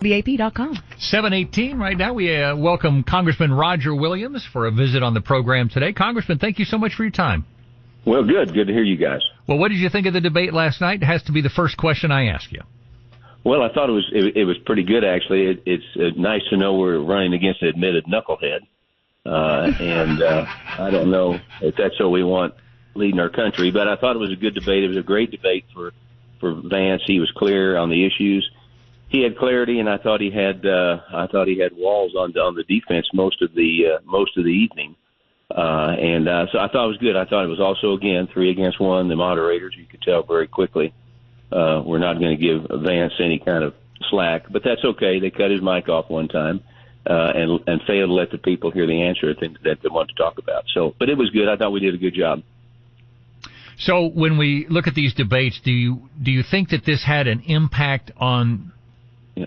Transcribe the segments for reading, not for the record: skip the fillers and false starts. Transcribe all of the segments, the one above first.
WBAP.com. 7:18 right now. We welcome Congressman Roger Williams for a visit on the program today. Congressman, thank you so much for your time. Well, good. Good to hear you guys. Well, what did you think of the debate last night? It has to be the first question I ask you. Well, I thought it was pretty good, actually. It's nice to know we're running against an admitted knucklehead. And I don't know if that's what we want leading our country, but I thought it was a good debate. It was a great debate for Vance. He was clear on the issues. He had clarity, and I thought he had walls on the defense most of the evening. So I thought it was good. I thought it was also, again, 3-1. The moderators, you could tell very quickly, we're not going to give Vance any kind of slack, but that's okay. They cut his mic off one time and failed to let the people hear the answer that they want to talk about. So, but it was good. I thought we did a good job. So when we look at these debates, do you think that this had an impact on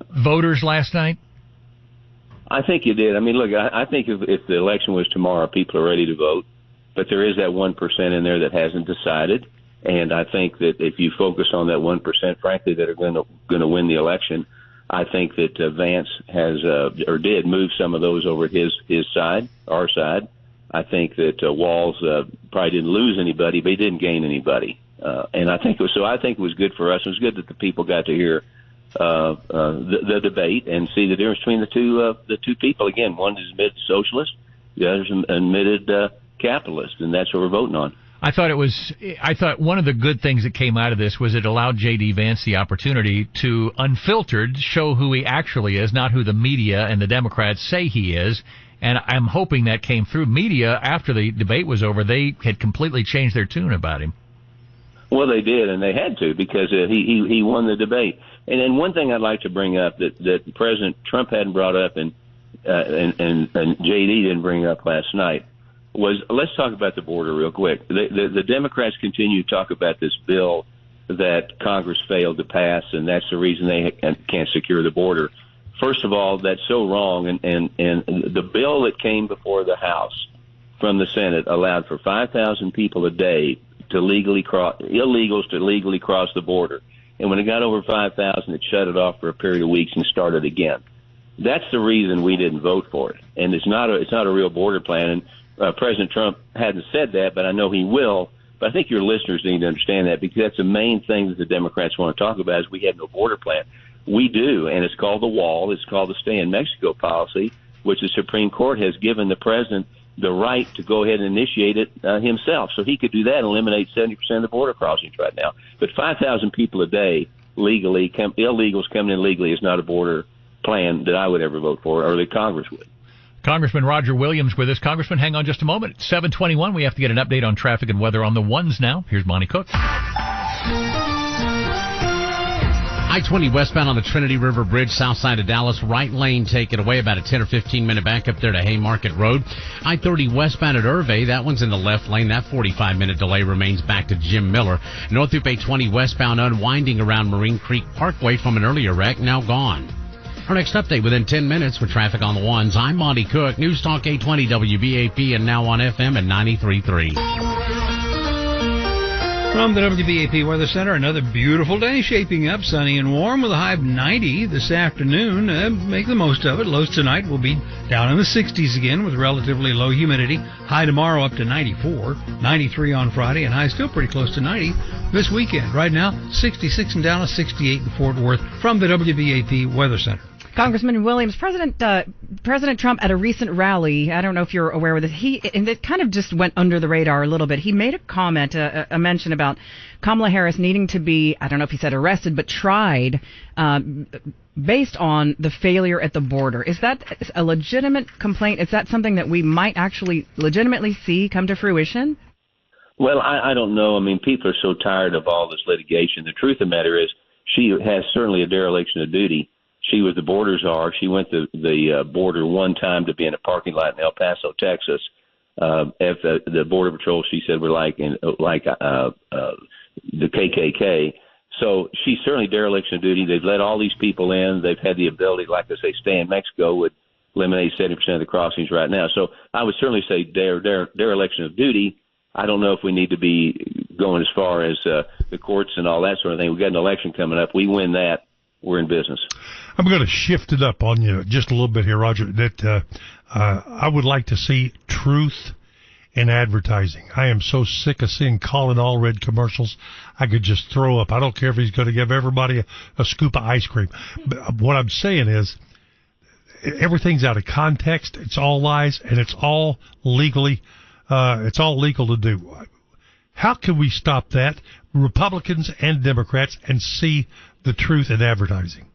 voters last night? I think it did. I mean, look, I think if the election was tomorrow, people are ready to vote, but there is that 1% in there that hasn't decided, and I think that if you focus on that 1%, frankly, that are going to win the election, I think that Vance has or did move some of those over to his side, our side. I think that Walz probably didn't lose anybody, but he didn't gain anybody, and I think it was good for us. It was good that the people got to hear the debate and see the difference between the two people. Again, one is admitted socialist, the other is admitted capitalist, and that's what we're voting on. I thought one of the good things that came out of this was it allowed J.D. Vance the opportunity to unfiltered show who he actually is, not who the media and the Democrats say he is. And I'm hoping that came through. Media, after the debate was over, they had completely changed their tune about him. Well, they did, and they had to, because he won the debate. And then one thing I'd like to bring up that President Trump hadn't brought up and J.D. didn't bring up last night was, let's talk about the border real quick. The Democrats continue to talk about this bill that Congress failed to pass, and that's the reason they can't secure the border. First of all, that's so wrong, and the bill that came before the House from the Senate allowed for 5,000 people a day to illegals to legally cross the border. And when it got over 5,000, it shut it off for a period of weeks and started again. That's the reason we didn't vote for it. And it's not a real border plan. And President Trump hadn't said that, but I know he will. But I think your listeners need to understand that, because that's the main thing that the Democrats want to talk about is we have no border plan. We do, and it's called the wall. It's called the Stay in Mexico policy, which the Supreme Court has given the president the right to go ahead and initiate it himself. So he could do that and eliminate 70% of the border crossings right now. But 5,000 people a day illegals coming in legally is not a border plan that I would ever vote for, or that Congress would. Congressman Roger Williams with us. Congressman, hang on just a moment. It's 7:21. We have to get an update on traffic and weather on the ones now. Here's Monty Cook. I-20 westbound on the Trinity River Bridge, south side of Dallas, right lane taken away, about a 10 or 15 minute back up there to Haymarket Road. I-30 westbound at Irvay, that one's in the left lane. That 45-minute delay remains back to Jim Miller. North Loop 820 westbound unwinding around Marine Creek Parkway from an earlier wreck, now gone. Our next update within 10 minutes with traffic on the ones. I'm Monty Cook, News Talk 820 WBAP, and now on FM at 93.3. From the WBAP Weather Center, another beautiful day shaping up, sunny and warm with a high of 90 this afternoon. Make the most of it. Lows tonight will be down in the 60s again with relatively low humidity. High tomorrow up to 94, 93 on Friday, and high still pretty close to 90 this weekend. Right now, 66 in Dallas, 68 in Fort Worth. From the WBAP Weather Center. Congressman Williams, President Trump at a recent rally, I don't know if you're aware of this, and it kind of just went under the radar a little bit. He made a comment, a mention about Kamala Harris needing to be, I don't know if he said arrested, but tried based on the failure at the border. Is that a legitimate complaint? Is that something that we might actually legitimately see come to fruition? Well, I don't know. I mean, people are so tired of all this litigation. The truth of the matter is she has certainly a dereliction of duty. She was the border czar. She went to the border one time to be in a parking lot in El Paso, Texas. If the Border Patrol, she said, were like the KKK. So she's certainly dereliction of duty. They've let all these people in. They've had the ability, like I say, Stay in Mexico would eliminate 70% of the crossings right now. So I would certainly say dereliction of duty. I don't know if we need to be going as far as the courts and all that sort of thing. We've got an election coming up. We win that, we're in business. I'm going to shift it up on you just a little bit here, Roger, that I would like to see truth in advertising. I am so sick of seeing Colin Allred commercials. I could just throw up. I don't care if he's going to give everybody a scoop of ice cream. But what I'm saying is everything's out of context. It's all lies, and it's all legal to do. How can we stop that, Republicans and Democrats, and see the truth in advertising?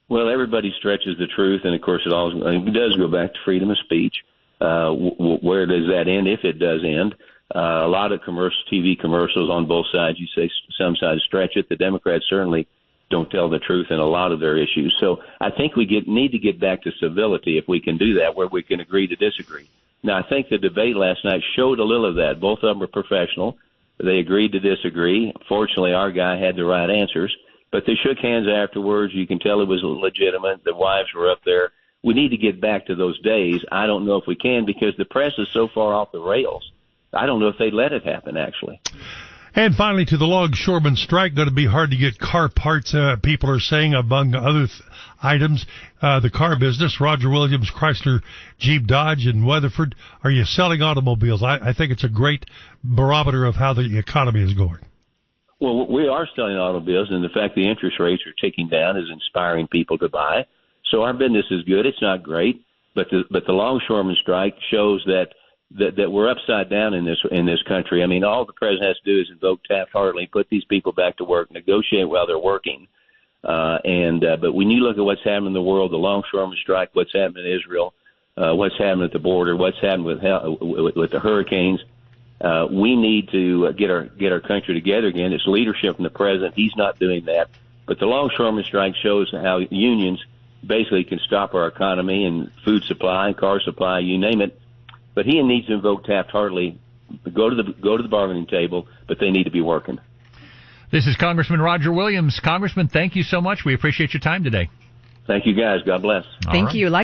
Well, everybody stretches the truth, and of course it does go back to freedom of speech. Where does that end, if it does end? A lot of TV commercials on both sides, you say some sides stretch it. The Democrats certainly don't tell the truth in a lot of their issues. So I think we need to get back to civility if we can do that, where we can agree to disagree. Now, I think the debate last night showed a little of that. Both of them were professional. They agreed to disagree. Fortunately, our guy had the right answers. But they shook hands afterwards. You can tell it was legitimate. The wives were up there. We need to get back to those days. I don't know if we can, because the press is so far off the rails. I don't know if they'd let it happen, actually. And finally, to the longshoreman strike, going to be hard to get car parts, people are saying, among other items. The car business, Roger Williams, Chrysler, Jeep, Dodge, and Weatherford. Are you selling automobiles? I think it's a great barometer of how the economy is going. Well, we are selling automobiles, and the fact the interest rates are ticking down is inspiring people to buy. So our business is good. It's not great, but the longshoreman strike shows that we're upside down in this country. I mean, all the president has to do is invoke Taft-Hartley, put these people back to work, negotiate while they're working. But when you look at what's happening in the world, the longshoreman strike, what's happening in Israel, what's happening at the border, what's happening with the hurricanes, we need to get our country together again. It's leadership from the president. He's not doing that. But the longshoreman strike shows how unions basically can stop our economy and food supply, car supply, you name it. But he needs to invoke Taft-Hartley, go to the bargaining table, but they need to be working. This is Congressman Roger Williams. Congressman, thank you so much. We appreciate your time today. Thank you, guys. God bless. Thank you.